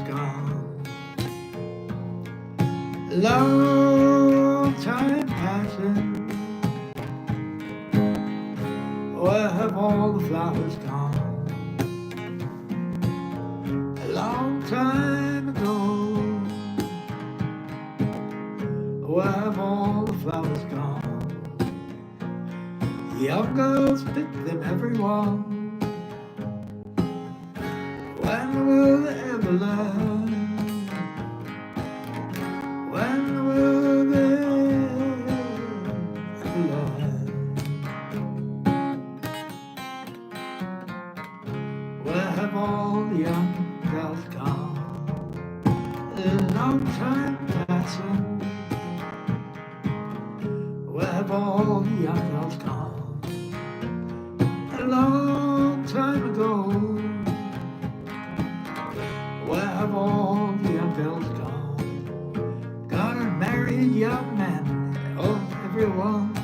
gone. Long time passing. Where have all the flowers gone? A long time ago. Where have all the flowers gone? Young girls pick them every one. When will they ever learn? When will they ever learn? Where have all the young girls gone? A long time passing. Where have all the young girls gone? A long time ago. Where have all the young girls gone? Got a married young man, oh everyone.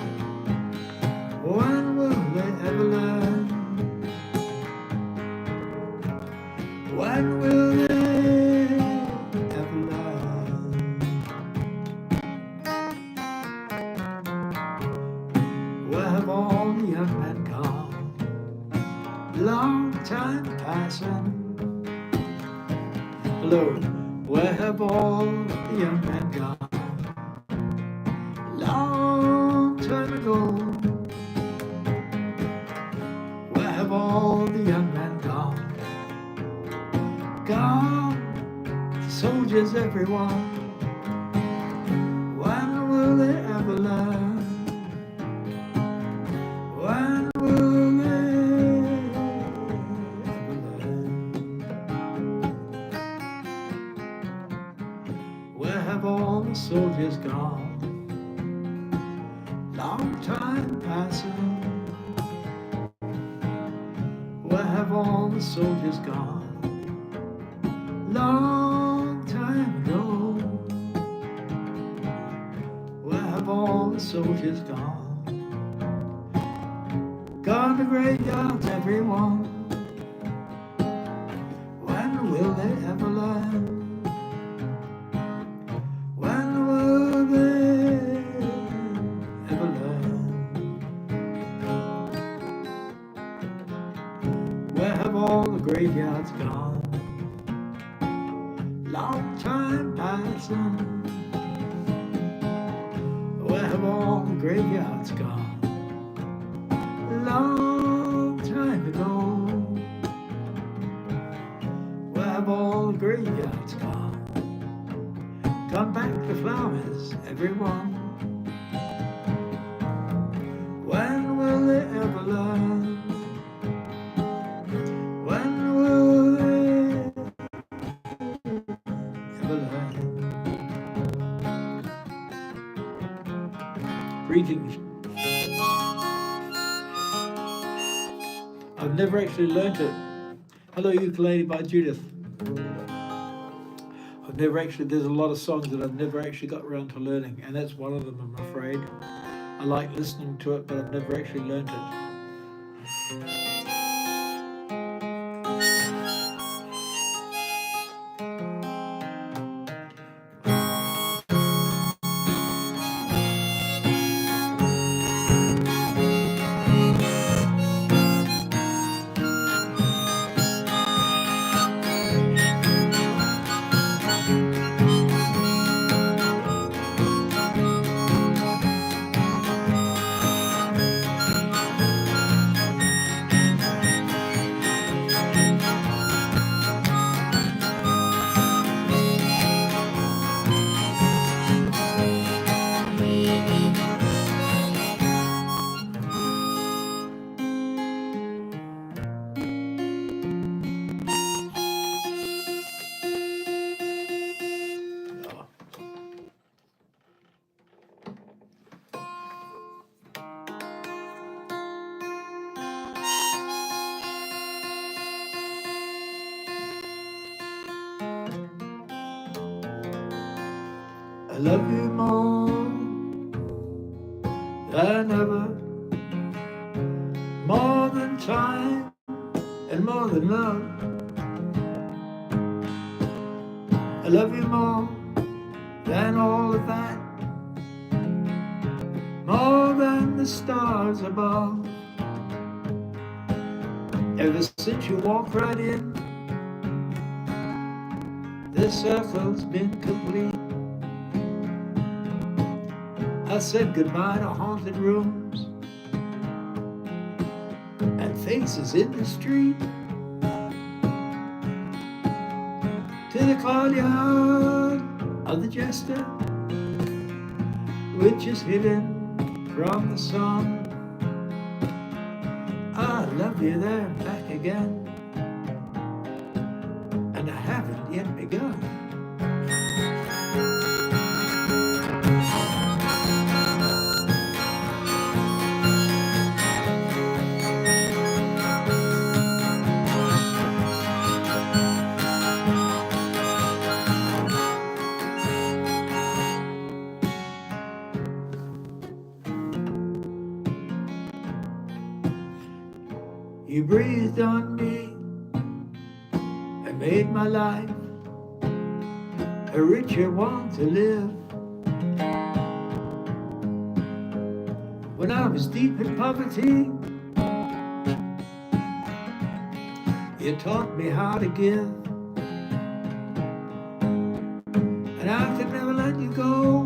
When will they ever learn? When will they ever learn? Where have all the young men gone? Long time passing. Hello, where have all the young men gone? Long time ago. Where have all the young men gone? Gone, soldiers everyone. When will they ever learn? When will they ever learn? Where have all the soldiers gone? Long time passing. Where have all the soldiers gone? Long time ago. Where have all the soldiers gone? Gone to graveyards, everyone. When will they ever learn? When will they ever learn? Where have all the graveyards gone? Long time passing. Where have all the graveyards gone? Long time ago. Where have all the graveyards gone? Gone back to flowers, everyone. When will they ever learn? When will they ever learn? Greetings. I've never actually learnt it. Hello, Ukulele by Judith. There's a lot of songs that I've never actually got around to learning, and that's one of them, I'm afraid. I like listening to it, but I've never actually learnt it. I love you more than ever, more than time and more than love. love you more than all of that, more than the stars above. Ever since you walked right in, this circle's been complete. I said goodbye to haunted rooms and faces in the street, to the courtyard of the jester, which is hidden from the sun. I love you there and back again, and I haven't yet begun. You breathed on me and made my life a richer one to live. When I was deep in poverty, you taught me how to give, and I could never let you go,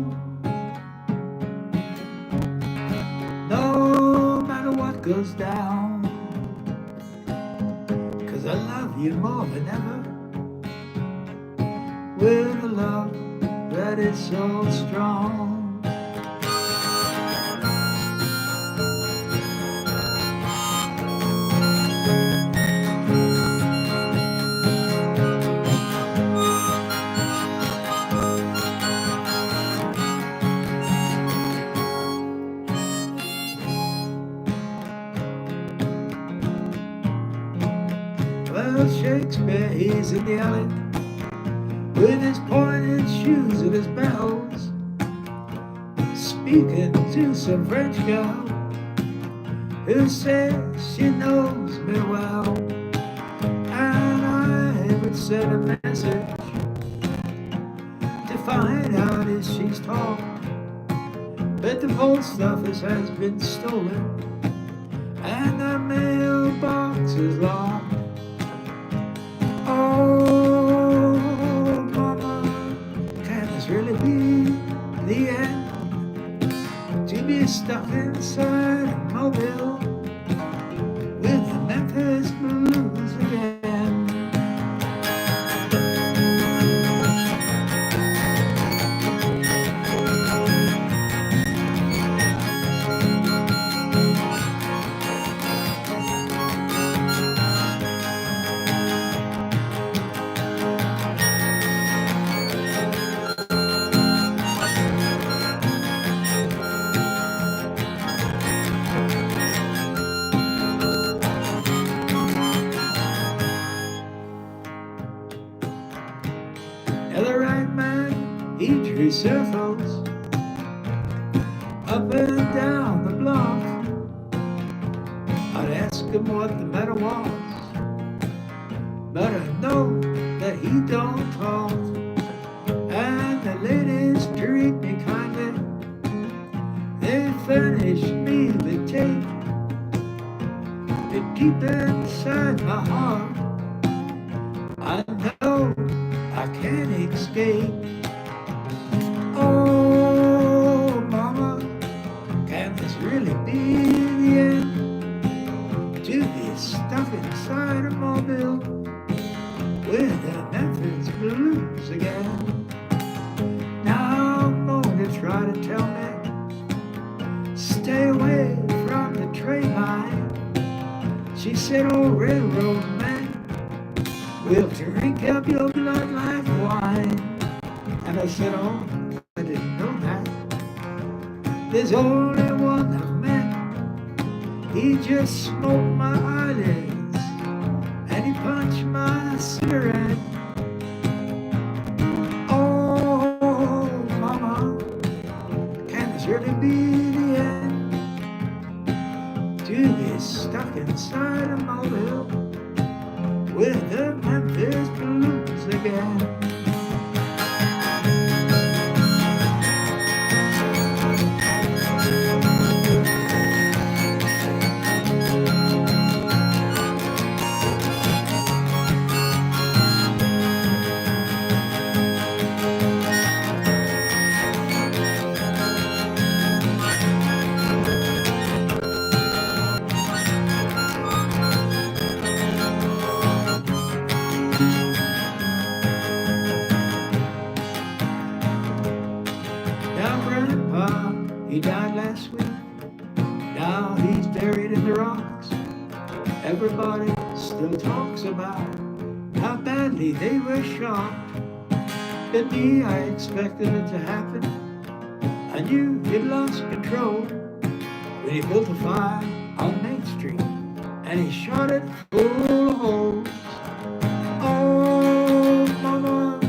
no matter what goes down. I love you more than ever, with a love that is so strong. Well, Shakespeare, he's in the alley with his pointed shoes and his bells, speaking to some French girl who says she knows me well. And I would send a message to find out if she's talked, but the post office has been stolen and the mailbox is locked. Oh, mama, can this really be the end? To be stuck inside a mobile with the Memphis Blues again. The right man, he drew circles up and down the block. I'd ask him what the matter was, but I know that he don't talk. And the ladies treat me kindly, they furnish me with tape, but deep inside my heart I know I can't escape. Oh, mama, can this really be the end? To be stuck inside a mobile with the Memphis Blues again. Now I'm going to try to tell me, stay away from the train line. She said, oh, railroad man, we'll drink up your blood like wine. And I said, oh, I didn't know that. There's only one I've met. He just smoked my eyelids and he punched my cigarette. Oh, mama, can this really be the end? To be stuck inside a mobile with the Memphis Blues again. He died last week. Now he's buried in the rocks. Everybody still talks about how badly they were shot. But me, I expected it to happen. I knew he'd lost control when he built a fire on Main Street and he shot it full of holes. Oh, mama,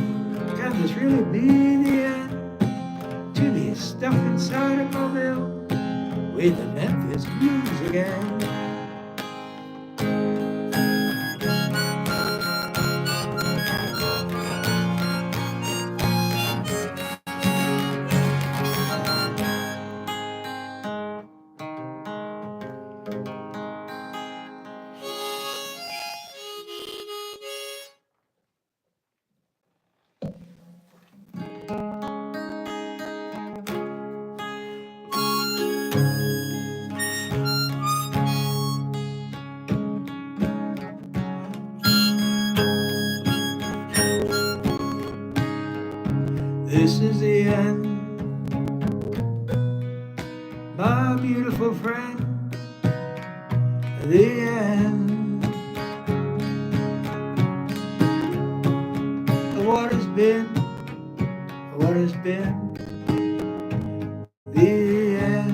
can this really be the end? To be stuck inside a mobile with the Memphis Blues again. This is the end, my beautiful friend, the end of what has been, the end.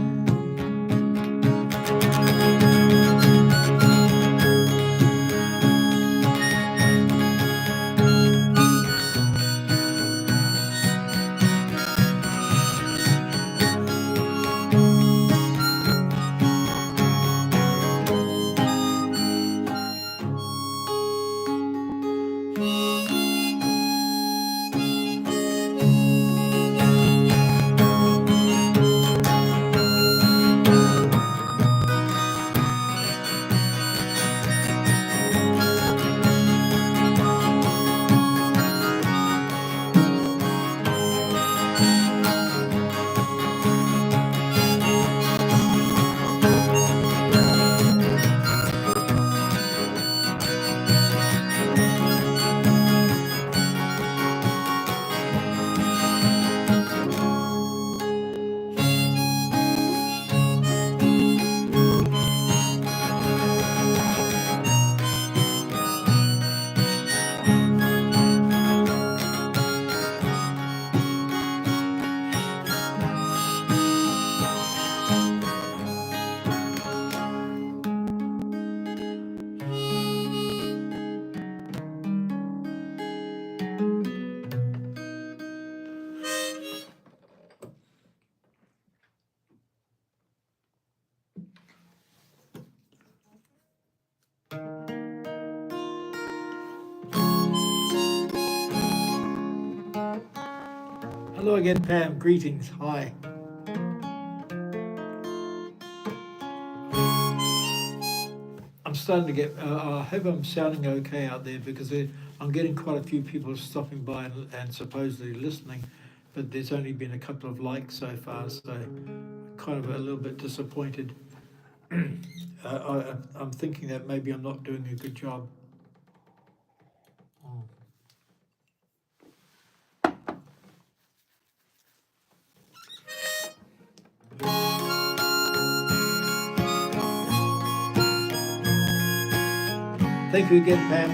Hello again, Pam. Greetings. Hi. I'm starting to get, I hope I'm sounding okay out there because I'm getting quite a few people stopping by and supposedly listening, but there's only been a couple of likes so far, so kind of a little bit disappointed. I'm thinking that maybe I'm not doing a good job. Thank you again, Pam.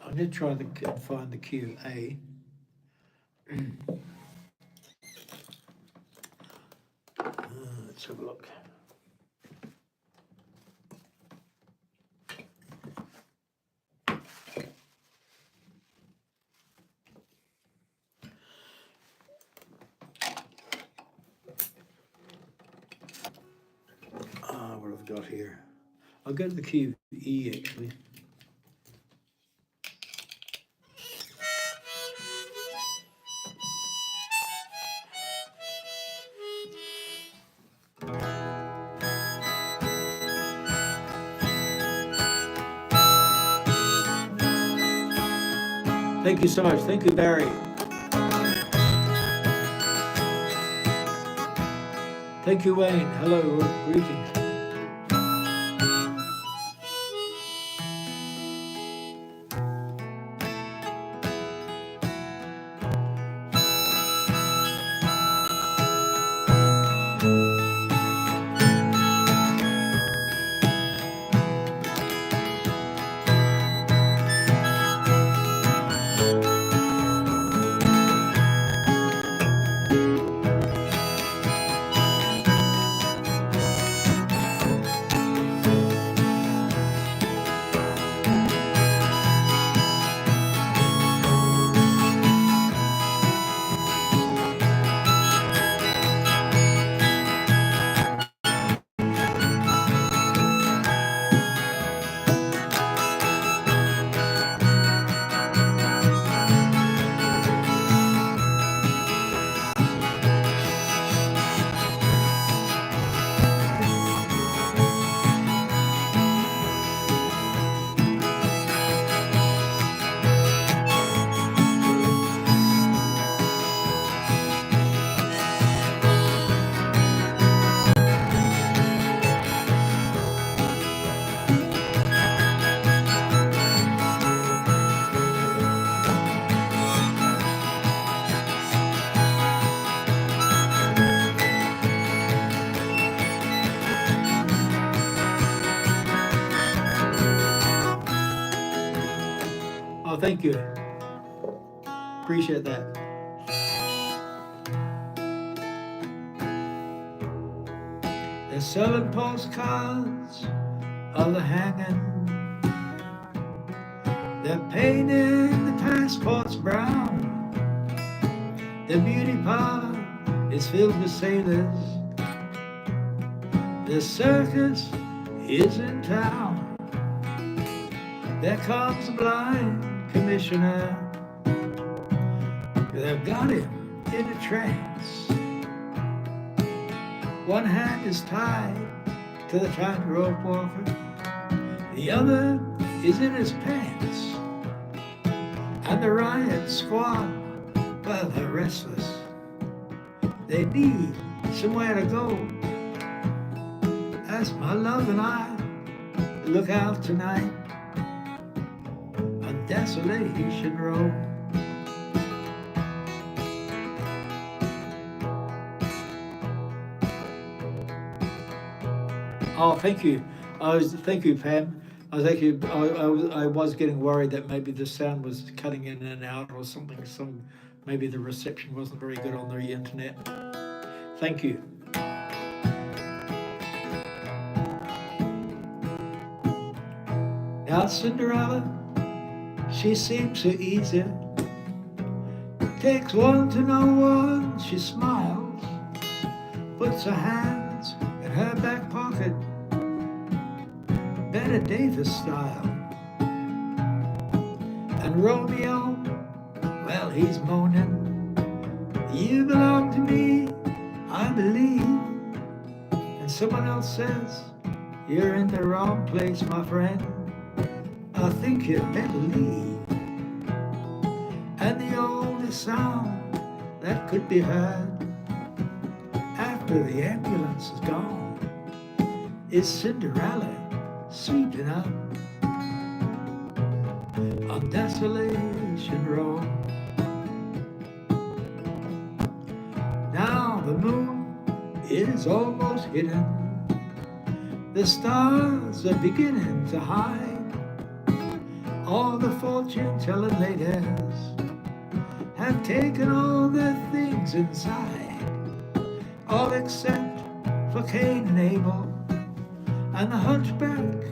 I'm going to try and find the key of A. Let's have a look. What I've got here. I'll go to the key of E actually. Thank you so much. Thank you, Barry. Thank you, Wayne. Hello, greetings. Oh, thank you. Appreciate that. They're selling postcards of the hanging. They're painting the passports brown. The beauty parlor is filled with sailors. The circus is in town. There comes a blind commissioner. They've got him in a trance. One hand is tied to the tightrope walker. The other is in his pants. And the riot squad, well, they're restless. They need somewhere to go. As my love and I look out tonight on Desolation Road. Oh, thank you. Thank you, Pam. I was getting worried that maybe the sound was cutting in and out or something. Maybe the reception wasn't very good on the internet. Thank you. Now Cinderella, she seems so easy. Takes one to know one, she smiles, puts her hands in her back pocket, Bette Davis style. And Romeo, well, he's moaning, you belong to me, I believe. And someone else says, you're in the wrong place, my friend, I think you'd better leave. And the only sound that could be heard after the ambulance is gone is Cinderella sweeping up on Desolation Road. Now the moon is almost hidden. The stars are beginning to hide. All the fortune-telling ladies have taken all the things inside, all except for Cain and Abel and the hunchback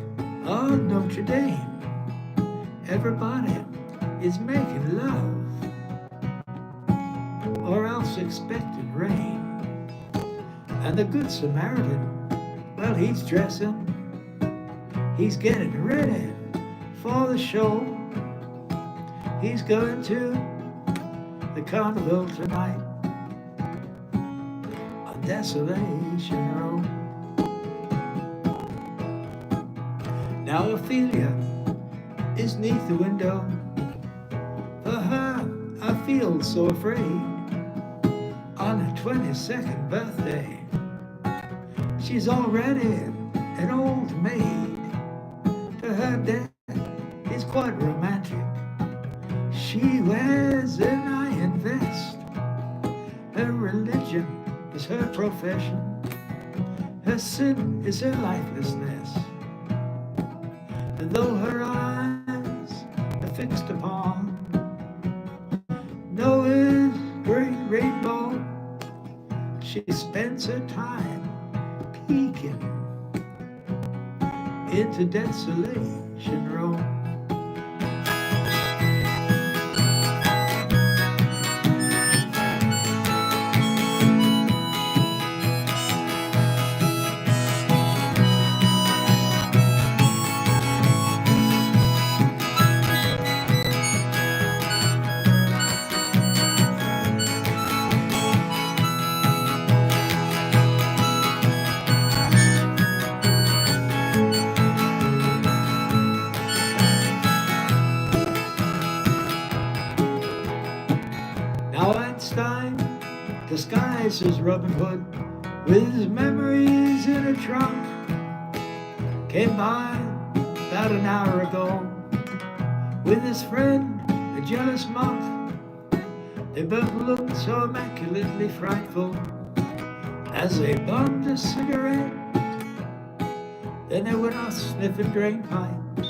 of Notre Dame. Everybody is making love or else expecting rain. And the Good Samaritan, well, he's dressing, he's getting ready for the show. He's going to the carnival tonight on Desolation Road. Now Ophelia is 'neath the window. For feels so afraid on her 22nd birthday. She's already an old maid. To her death is quite romantic. She wears an iron vest. Her religion is her profession. Her sin is her lifelessness. And though her eyes are fixed upon Noah's great rainbow, she spends her time peeking into Desolation Road. Now Einstein disguises Robin Hood with his memories in a trunk. Came by about an hour ago with his friend, a jealous monk. They both looked so immaculately frightful as they bummed a cigarette. Then they went off sniffing drain pipes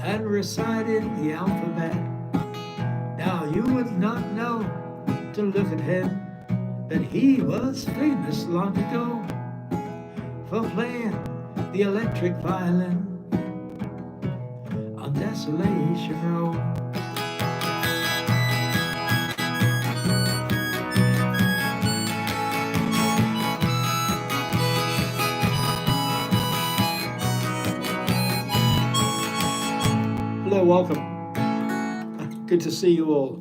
and recited the alphabet. Now you would not know to look at him that he was famous long ago for playing the electric violin on Desolation Road. Hello, welcome. Good to see you all.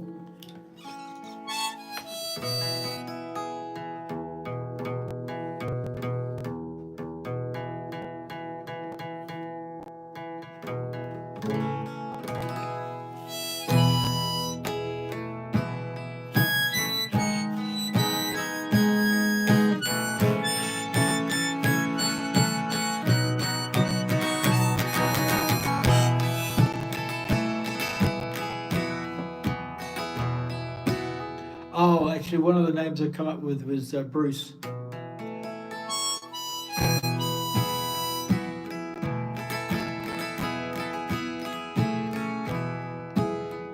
Oh, actually, one of the names I come up with was Bruce.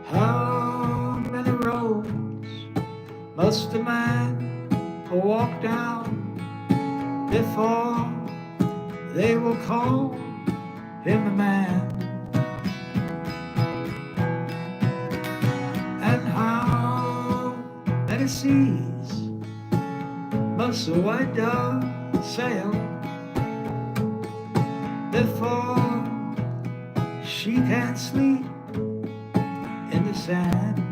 How many roads must a man walk down before they will call him a man? And how many seas must a white dove sail before she can't sleep in the sand?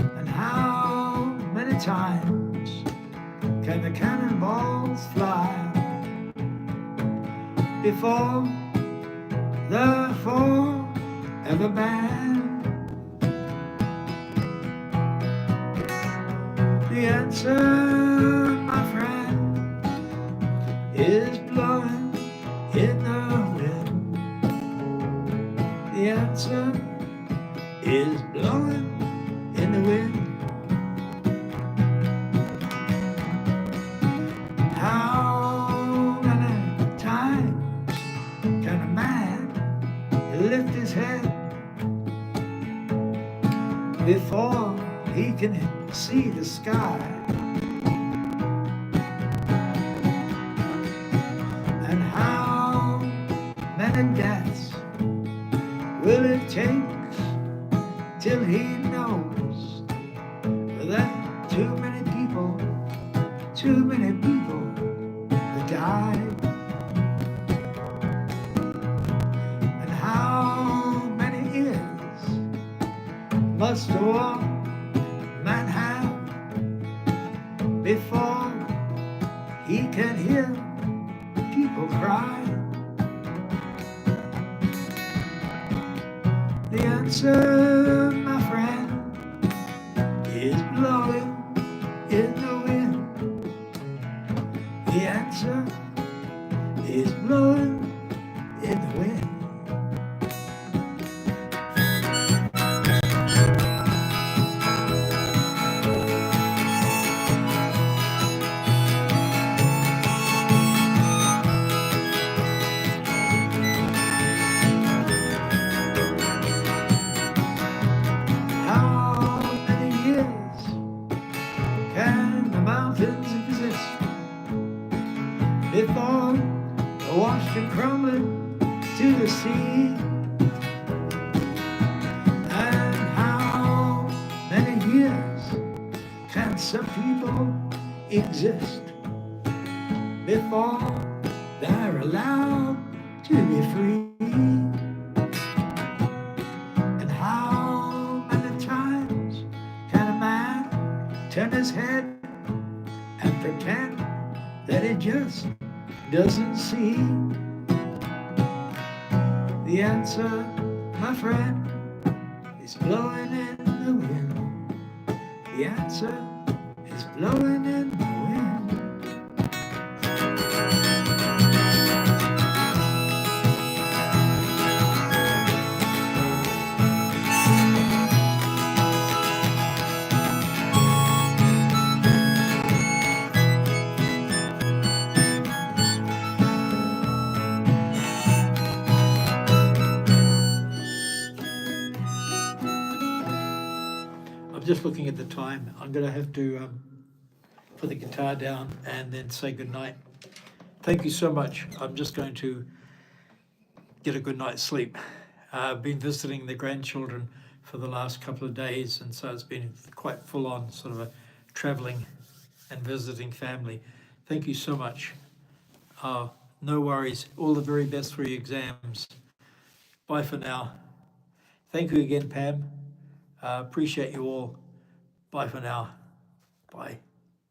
And how many times can the cannonballs fly before the forever band? The answer, my friend, is blowing in the wind. The answer is blowing in the wind. How many times can a man lift his head before he can see the sky? And how many deaths will it take till he knows that too many people have died? And how many ears must a man have before he can hear people cry? The answer, my friend, is blowing in the wind. The answer is blowing in the wind. How many years can the mountains exist before they're washed and crumbling to the sea? And how many years can some people exist before they're allowed to be free? And how many times can a man turn his head and pretend that he just doesn't see? The answer, my friend, is blowing in the wind. The answer is blowing in the wind. I'm just looking at the time. I'm going to have to put the guitar down and then say goodnight. Thank you so much. I'm just going to get a good night's sleep. I've been visiting the grandchildren for the last couple of days, and so it's been quite full on, sort of a traveling and visiting family. Thank you so much. No worries. All the very best for your exams. Bye for now. Thank you again, Pam. Appreciate you all. Bye for now. Bye.